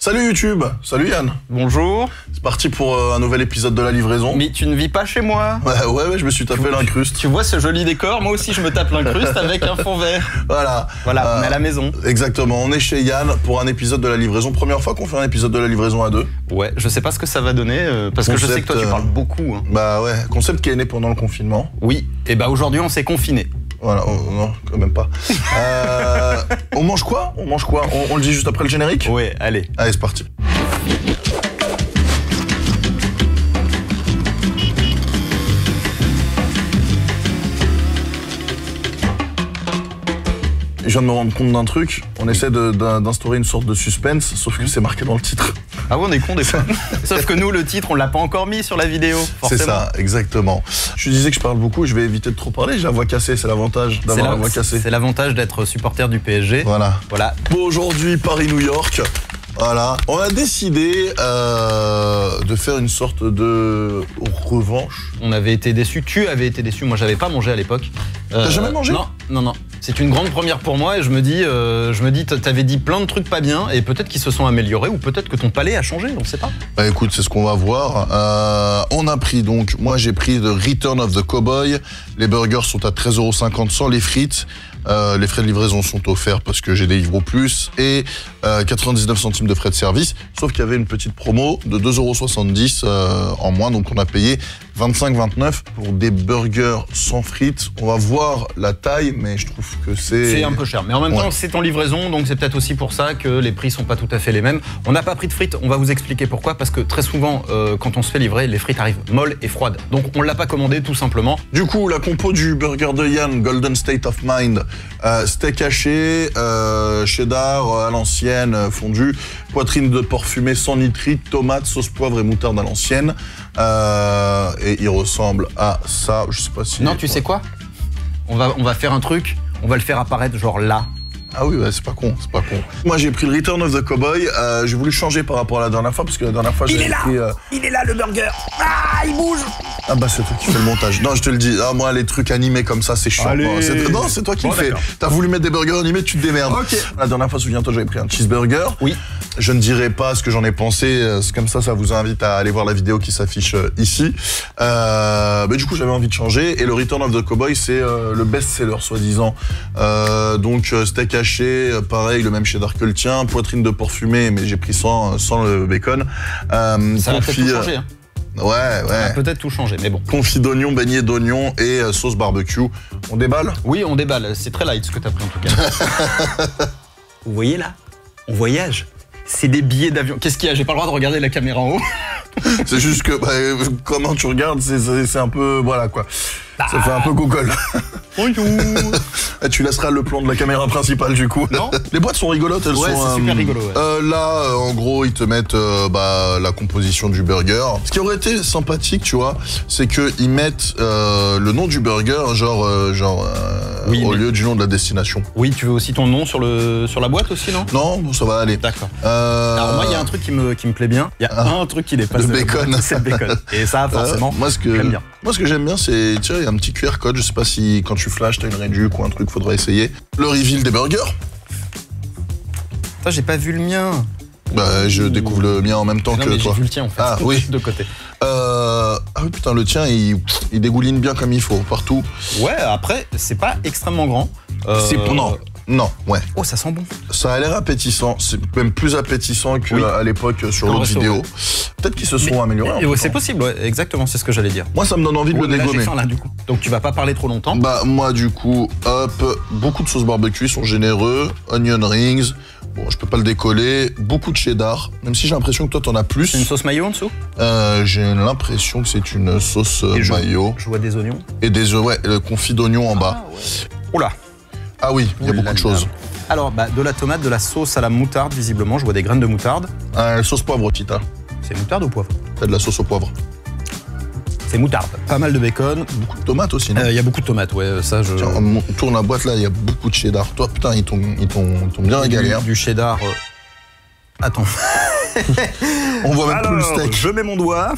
Salut YouTube, salut Yann. Bonjour. C'est parti pour un nouvel épisode de la livraison. Mais tu ne vis pas chez moi. Ouais, je me suis tapé l'incruste. Tu vois ce joli décor? Moi aussi je me tape l'incruste avec un fond vert. Voilà, on est à la maison. Exactement, on est chez Yann pour un épisode de la livraison. Première fois qu'on fait un épisode de la livraison à deux. Ouais, je sais pas ce que ça va donner, parce que je sais que toi tu parles beaucoup. Hein. Bah ouais, concept qui est né pendant le confinement. Oui, et bah aujourd'hui on s'est confiné. Voilà, non, quand même pas. On mange quoi? On le dit juste après le générique? Ouais, allez. Allez, c'est parti. Je viens de me rendre compte d'un truc, on essaie d'instaurer une sorte de suspense, sauf que c'est marqué dans le titre. Ah ouais, on est con des fois. Sauf que nous, le titre, on l'a pas encore mis sur la vidéo, forcément. C'est ça, exactement. Je disais que je parle beaucoup, je vais éviter de trop parler, j'ai la voix cassée, c'est l'avantage d'avoir la voix cassée. C'est l'avantage d'être supporter du PSG. Voilà. Bon, aujourd'hui, Paris-New York. Voilà, on a décidé de faire une sorte de revanche. On avait été déçus, tu avais été déçu, moi j'avais pas mangé à l'époque. T'as jamais mangé? Non. C'est une grande première pour moi et je me dis, t'avais dit plein de trucs pas bien et peut-être qu'ils se sont améliorés ou peut-être que ton palais a changé, on sait pas. Bah écoute, c'est ce qu'on va voir. On a pris donc, moi j'ai pris The Return of the Cowboy. Les burgers sont à 13,50 € sans les frites. Les frais de livraison sont offerts parce que j'ai des livres au plus et 99 centimes de frais de service, sauf qu'il y avait une petite promo de 2,70 € en moins, donc on a payé 25,29 € pour des burgers sans frites. On va voir la taille, mais je trouve que c'est un peu cher, mais en même temps c'est en livraison, donc c'est peut-être aussi pour ça que les prix sont pas tout à fait les mêmes. On n'a pas pris de frites, on va vous expliquer pourquoi, parce que très souvent quand on se fait livrer, les frites arrivent molles et froides, donc on l'a pas commandé tout simplement. Du coup, la compo du burger de Yann, Golden State of Mind, steak haché, cheddar à l'ancienne, fondu, poitrine de porc fumé sans nitrite, tomate, sauce poivre et moutarde à l'ancienne. Et il ressemble à ça, je sais pas si... Non, tu sais quoi? On va faire un truc, on va le faire apparaître genre là. Ah oui, c'est pas con. Moi j'ai pris le Return of the Cowboy, j'ai voulu changer par rapport à la dernière fois, parce que la dernière fois j'avais pris... Il est là le burger. Ah, il bouge. Ah bah c'est toi qui fais le montage. Non, je te le dis, moi les trucs animés comme ça c'est chiant. Non, c'est toi qui le fais. T'as voulu mettre des burgers animés, tu te démerdes. Ok. La dernière fois, souviens-toi, j'avais pris un cheeseburger. Oui. Je ne dirai pas ce que j'en ai pensé, c'est comme ça vous invite à aller voir la vidéo qui s'affiche ici. Mais du coup j'avais envie de changer, et le Return of the Cowboy c'est le best-seller soi-disant. Donc steak haché, pareil, le même cheddar que le tien, poitrine de porc fumé, mais j'ai pris sans le bacon. Ça va peut-être tout changer, hein. Ouais. Ça va peut-être tout changer, mais bon. Confit d'oignon, beignet d'oignon et sauce barbecue. On déballe? Oui, on déballe. C'est très light ce que t'as pris en tout cas. Vous voyez là? On voyage. C'est des billets d'avion. Qu'est-ce qu'il y a? J'ai pas le droit de regarder la caméra en haut. C'est juste que comment tu regardes, c'est un peu... Voilà quoi. Ça fait un peu gogol. Bonjour. Tu laisseras le plan de la caméra principale du coup. Non. Les boîtes sont rigolotes, elles sont... c'est super rigolo. Là, en gros, ils te mettent la composition du burger. Ce qui aurait été sympathique, tu vois, c'est qu'ils mettent le nom du burger, au lieu du nom de la destination. Oui, tu veux aussi ton nom sur la boîte aussi, non? Non, bon, ça va aller. D'accord. Alors moi, il y a un truc qui me plaît bien. Il y a un truc qui dépasse. Le bacon. C'est le bacon. Et ça, forcément, j'aime bien. Moi, ce que j'aime bien, c'est, tu vois, il y a un petit QR code. Je sais pas si quand tu flashes, t'as une réduc ou un truc, faudra essayer. Le reveal des burgers. J'ai pas vu le mien. Je découvre le mien en même temps que toi. J'ai vu le tien en fait. Ah oui. De côté. Ah oui, putain, le tien, il dégouline bien comme il faut, partout. Ouais, après, c'est pas extrêmement grand. Non, ouais. Oh, ça sent bon. Ça a l'air appétissant. C'est même plus appétissant qu'à l'époque sur l'autre vidéo. Peut-être qu'ils se sont améliorés. C'est possible, ouais, exactement, c'est ce que j'allais dire. Moi, ça me donne envie de le dégommer. J'ai faim, là, du coup. Donc, tu vas pas parler trop longtemps. Moi, du coup, beaucoup de sauces barbecue, ils sont généreux. Onion rings. Bon, je peux pas le décoller. Beaucoup de cheddar. Même si j'ai l'impression que toi, t'en as plus. C'est une sauce mayo en dessous? J'ai l'impression que c'est une sauce mayo. Je vois des oignons. Et le confit d'oignon en bas. Ouais. Oula. Ah oui, il y a beaucoup de choses. Alors, de la tomate, de la sauce à la moutarde, visiblement. Je vois des graines de moutarde. Sauce poivre, Tita. C'est moutarde ou poivre? T'as de la sauce au poivre. C'est moutarde. Pas mal de bacon. Beaucoup de tomates aussi, non? Il y a beaucoup de tomates, ouais. Ça, Tiens, on tourne la boîte, là, il y a beaucoup de cheddar. Toi, putain, ils t'ont bien régalé. Du cheddar... Attends. On voit même plus le steak. Je mets mon doigt.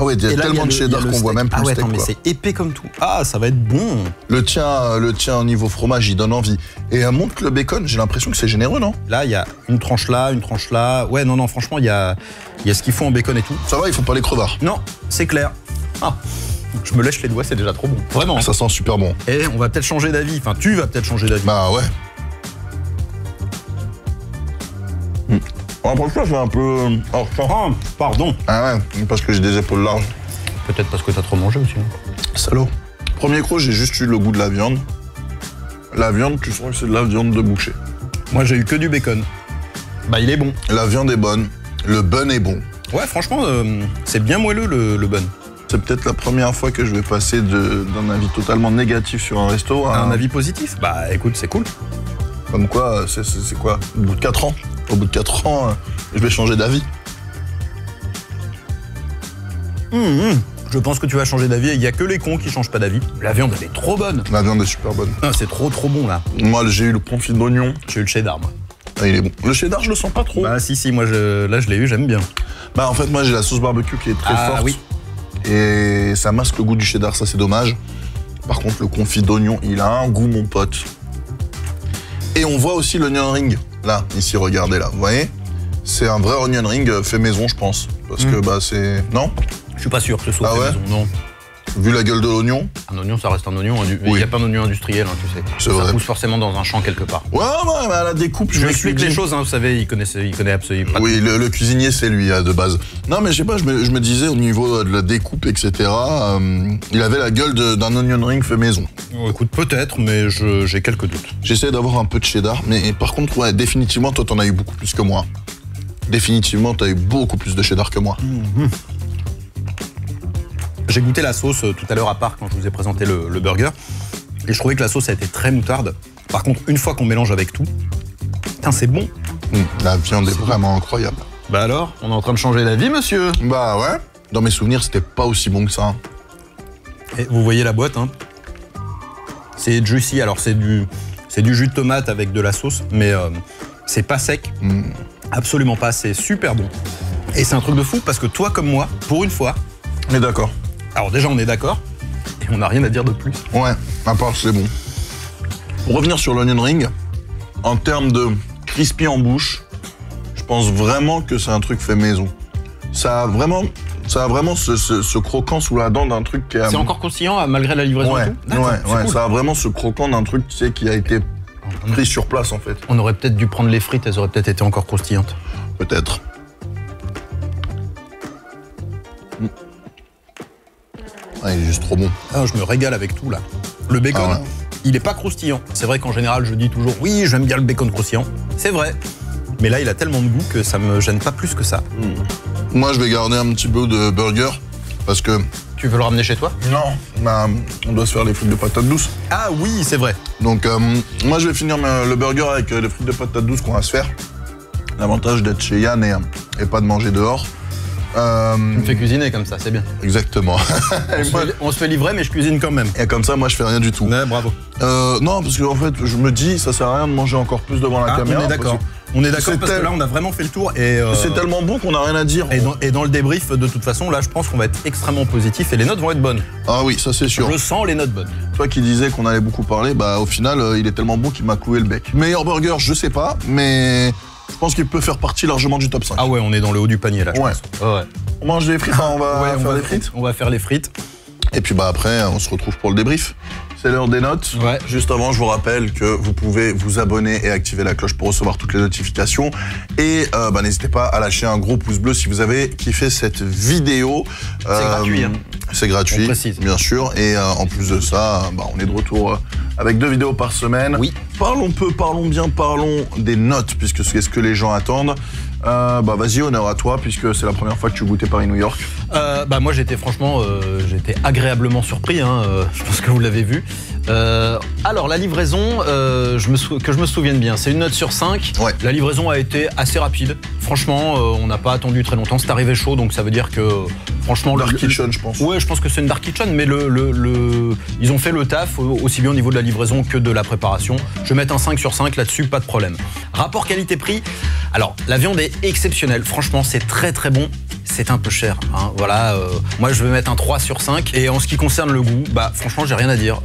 Ah ouais, il y a tellement de cheddar qu'on voit même plus le steak. Mais c'est épais comme tout. Ah, ça va être bon. Le tien au niveau fromage, il donne envie. Et montre le bacon, j'ai l'impression que c'est généreux, non? Là, il y a une tranche là, une tranche là. Ouais, non, franchement, il y a ce qu'il faut en bacon et tout. Ça va, il faut pas les crevards. Non, c'est clair. Ah, je me lèche les doigts, c'est déjà trop bon. Vraiment. Ça sent super bon. Et on va peut-être changer d'avis. Enfin, tu vas peut-être changer d'avis. Bah ouais. Après ça, c'est un peu... Oh, pardon. Ah ouais, parce que j'ai des épaules larges. Peut-être parce que t'as trop mangé aussi. Salaud. Premier croc, j'ai juste eu le goût de la viande. La viande, tu sens que c'est de la viande de boucher. Moi, j'ai eu que du bacon. Bah, il est bon. La viande est bonne. Le bun est bon. Ouais, franchement, c'est bien moelleux le bun. C'est peut-être la première fois que je vais passer d'un avis totalement négatif sur un resto à un avis positif. Bah, écoute, c'est cool. Comme quoi, c'est quoi? Au bout de 4 ans. Au bout de 4 ans, je vais changer d'avis. Je pense que tu vas changer d'avis. Il n'y a que les cons qui changent pas d'avis. La viande, elle est trop bonne. La viande est super bonne. Ah, c'est trop bon, là. Moi, j'ai eu le confit d'oignon. J'ai eu le cheddar, moi. Ah, il est bon. Le cheddar, je le sens pas trop. Bah, si, moi, là, je l'ai eu, j'aime bien. Bah, en fait, moi, j'ai la sauce barbecue qui est très forte. Oui. Et ça masque le goût du cheddar, ça, c'est dommage. Par contre, le confit d'oignon, il a un goût, mon pote. Et on voit aussi l'onion ring. Là, ici, regardez, là. Vous voyez? C'est un vrai onion ring fait maison, je pense. Parce que, bah, c'est... Non? Je suis pas sûr que ce soit fait maison, non. Vu la gueule de l'oignon? Un oignon, ça reste un oignon. Il n'y a pas d'oignon industriel, hein, tu sais. C'est vrai. Ça pousse forcément dans un champ quelque part. Ouais, mais à la découpe, je m'explique les choses, hein, vous savez, il connaît absolument pas. Oui, le cuisinier, c'est lui, de base. Non, mais je sais pas, je me disais, au niveau de la découpe, etc., il avait la gueule d'un onion ring fait maison. Écoute, peut-être, mais j'ai quelques doutes. J'essaie d'avoir un peu de cheddar, mais par contre, ouais, définitivement, toi, t'en as eu beaucoup plus que moi. Définitivement, t'as eu beaucoup plus de cheddar que moi. J'ai goûté la sauce tout à l'heure à part quand je vous ai présenté le burger. Et je trouvais que la sauce a été très moutarde. Par contre, une fois qu'on mélange avec tout, putain, c'est bon. La viande est vraiment incroyable. Bah alors, on est en train de changer d'avis, monsieur? Bah ouais. Dans mes souvenirs, c'était pas aussi bon que ça. Et vous voyez la boîte, hein. C'est juicy. Alors, c'est du jus de tomate avec de la sauce, mais c'est pas sec. Absolument pas. C'est super bon. Et c'est un truc de fou parce que toi, comme moi, pour une fois... On est d'accord. Alors déjà, on est d'accord. Et on n'a rien à dire de plus. Ouais, à part c'est bon. Pour revenir sur l'onion ring, en termes de crispy en bouche, je pense vraiment que c'est un truc fait maison. Ça a vraiment ce croquant sous la dent d'un truc qui a... C'est encore croustillant malgré la livraison et tout? Ouais, cool. Ça a vraiment ce croquant d'un truc, tu sais, qui a été pris sur place, en fait. On aurait peut-être dû prendre les frites, elles auraient peut-être été encore croustillantes. Peut-être. Ah, il est juste trop bon. Ah, je me régale avec tout, là. Le bacon, il est pas croustillant. C'est vrai qu'en général, je dis toujours, oui, j'aime bien le bacon croustillant. C'est vrai. Mais là, il a tellement de goût que ça me gêne pas plus que ça. Moi, je vais garder un petit peu de burger, parce que... Tu veux le ramener chez toi? Non, bah, on doit se faire les frites de patates douces. Ah oui, c'est vrai. Donc, moi, je vais finir le burger avec les frites de patates douces qu'on va se faire. L'avantage d'être chez Yann et pas de manger dehors. Tu me fais cuisiner comme ça, c'est bien. Exactement. On se fait livrer, mais je cuisine quand même. Et comme ça, moi, je fais rien du tout. Ouais, bravo. Non, parce qu'en fait, je me dis, ça sert à rien de manger encore plus devant la caméra. On est d'accord. On est d'accord parce que là, on a vraiment fait le tour. C'est tellement bon qu'on n'a rien à dire. Et dans le débrief, de toute façon, là, je pense qu'on va être extrêmement positif et les notes vont être bonnes. Ah oui, ça c'est sûr. Je sens les notes bonnes. Toi qui disais qu'on allait beaucoup parler, bah au final, il est tellement bon qu'il m'a cloué le bec. Meilleur burger, je sais pas, mais je pense qu'il peut faire partie largement du top 5. Ah ouais, on est dans le haut du panier là, je pense. Ouais. On mange des frites, on va faire des frites. On va faire les frites. Et puis bah après, on se retrouve pour le débrief. C'est l'heure des notes. Ouais. Juste avant, je vous rappelle que vous pouvez vous abonner et activer la cloche pour recevoir toutes les notifications. Et n'hésitez pas à lâcher un gros pouce bleu si vous avez kiffé cette vidéo. C'est gratuit. Hein. C'est gratuit, on précise. Bien sûr. Et en plus de ça, on est de retour avec 2 vidéos par semaine. Oui. Parlons peu, parlons bien, parlons des notes, puisque c'est ce que les gens attendent. Vas-y, honneur à toi, puisque c'est la première fois que tu goûtais Paris-New York. Moi, j'étais franchement, agréablement surpris, hein, je pense que vous l'avez vu. Alors, la livraison, que je me souvienne bien, c'est une note sur 5. Ouais. La livraison a été assez rapide. Franchement, on n'a pas attendu très longtemps. C'est arrivé chaud, donc ça veut dire que, franchement... Dark Kitchen, je pense. Ouais, je pense que c'est une Dark Kitchen, mais ils ont fait le taf, aussi bien au niveau de la livraison que de la préparation. Je vais mettre un 5 sur 5 là-dessus, pas de problème. Rapport qualité-prix, alors, la viande est exceptionnelle. Franchement, c'est très très bon. c'est un peu cher. Hein. Voilà, moi je vais mettre un 3 sur 5. Et en ce qui concerne le goût, bah franchement j'ai rien à dire.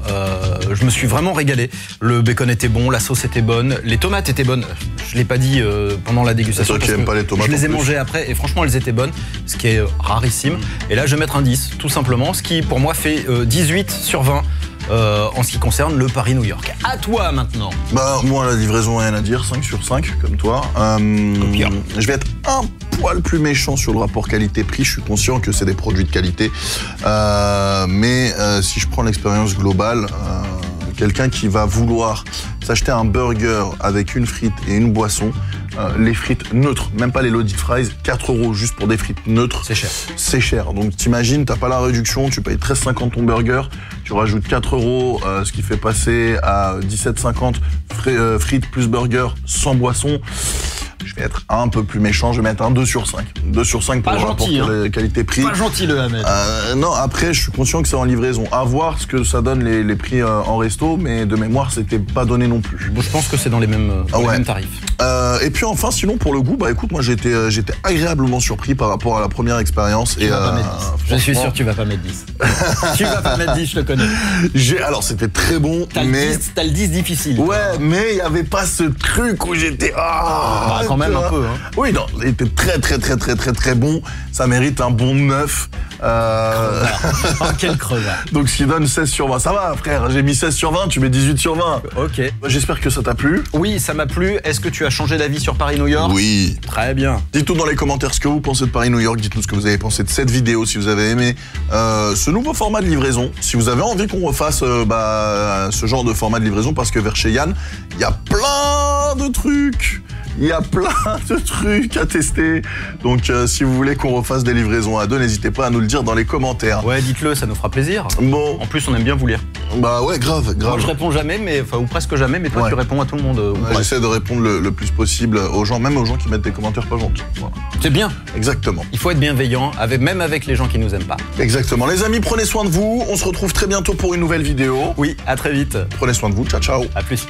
Je me suis vraiment régalé. Le bacon était bon, la sauce était bonne, les tomates étaient bonnes. Je l'ai pas dit pendant la dégustation. Toi qui aimes pas les tomates. Je les ai mangées après et franchement elles étaient bonnes, ce qui est rarissime. Et là je vais mettre un 10, tout simplement, ce qui pour moi fait 18 sur 20. En ce qui concerne le Paris-New York. À toi maintenant. Bah moi la livraison rien à dire, 5 sur 5 comme toi. Je vais être un poil plus méchant sur le rapport qualité-prix, je suis conscient que c'est des produits de qualité. Mais si je prends l'expérience globale, quelqu'un qui va vouloir s'acheter un burger avec une frite et une boisson, les frites neutres, même pas les loaded fries, 4 € juste pour des frites neutres. C'est cher. C'est cher. Donc t'imagines, t'as pas la réduction, tu payes 13,50 ton burger, tu rajoutes 4 €, ce qui fait passer à 17,50 frites plus burger sans boisson. Je vais être un peu plus méchant, je vais mettre un 2 sur 5. 2 sur 5 pour pas le rapport qualité-prix. Pas gentil le Ahmed. Non, après, je suis conscient que c'est en livraison. À voir ce que ça donne les prix en resto, mais de mémoire, c'était pas donné non plus. Bon, je pense que c'est dans les mêmes, les mêmes tarifs. Et puis enfin, sinon, pour le goût, bah écoute, moi j'étais agréablement surpris par rapport à la première expérience. Tu vas pas mettre 10. Je suis sûr que tu vas pas mettre 10. Tu vas pas mettre 10, je te connais. Alors, c'était très bon, mais... T'as le 10 difficile. Ouais, mais il y avait pas ce truc où j'étais... quand même un peu. Hein. Oui, non, il était très bon. Ça mérite un bon 9. Oh, quel crevard. Donc ce qui donne 16 sur 20. Ça va, frère, j'ai mis 16 sur 20, tu mets 18 sur 20. Ok. J'espère que ça t'a plu. Oui, ça m'a plu. Est-ce que tu as changé d'avis sur Paris-New York? Oui. Très bien. Dites-nous dans les commentaires ce que vous pensez de Paris-New York. Dites-nous ce que vous avez pensé de cette vidéo, si vous avez aimé ce nouveau format de livraison. Si vous avez envie qu'on refasse ce genre de format de livraison, parce que vers chez Yann, il y a plein de trucs. Il y a plein de trucs à tester. Donc si vous voulez qu'on refasse des livraisons à deux, n'hésitez pas à nous le dire dans les commentaires. Ouais, dites-le, ça nous fera plaisir. Bon. En plus, on aime bien vous lire. Bah ouais, grave. Moi, je réponds jamais, ou presque jamais, mais toi, tu réponds à tout le monde. Ouais, j'essaie de répondre le plus possible aux gens, même aux gens qui mettent des commentaires pas gentils. Voilà. C'est bien. Exactement. Il faut être bienveillant, même avec les gens qui nous aiment pas. Exactement. Les amis, prenez soin de vous. On se retrouve très bientôt pour une nouvelle vidéo. Oui, à très vite. Prenez soin de vous. Ciao, ciao. À plus.